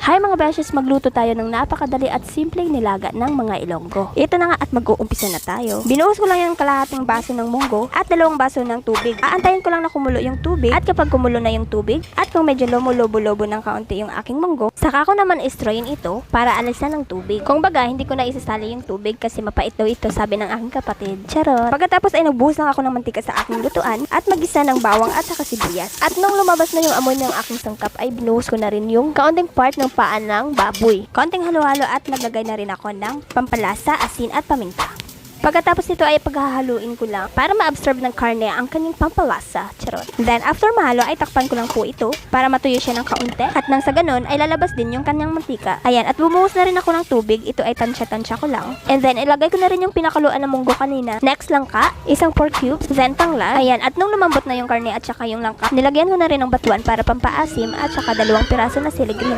Hi mga beshes, magluto tayo ng napakadali at simpleng nilaga ng mga Ilonggo. Ito na nga at mag-uumpisa na tayo. Binuhos ko lang yung kalahating baso ng munggo at 2 baso ng tubig. Aantayin ko lang na kumulo yung tubig at kapag kumulo na yung tubig at kung medyo lumulobo-lobo ng kaunti yung aking munggo, saka ko naman istroyin ito para alisan ng tubig. Kung baga, hindi ko na isasali yung tubig kasi mapait daw ito, sabi ng aking kapatid. Charot! Pagkatapos ay nagbuhos lang ako ng mantika sa aking lutuan at magisa ng bawang at saka sibuyas. At nung lumabas na yung amoy ng aking sangkap ay binuhos ko na rin yung kaunting part ng paan ng baboy. Konting halo-halo at naglagay na rin ako ng pampalasa, asin at paminta. Pagkatapos nito ay paghahaluin ko lang para ma-absorb ng karne ang kanyang pampalasa. Charot. Then after mahalo ay takpan ko lang po ito para matuyo siya ng kaunti. At nang sa ganon ay lalabas din yung kanyang mantika. Ayan, at bumuhos na rin ako ng tubig. Ito ay tansya-tansya ko lang. And then ilagay ko na rin yung pinakuluan ng munggo kanina. Next langka, isang pork cubes, then tangla. Ayan, at nung lumambot na yung karne at saka yung langka, nilagyan ko na rin ng batuan para pampaasim at saka 2 piraso na sili green.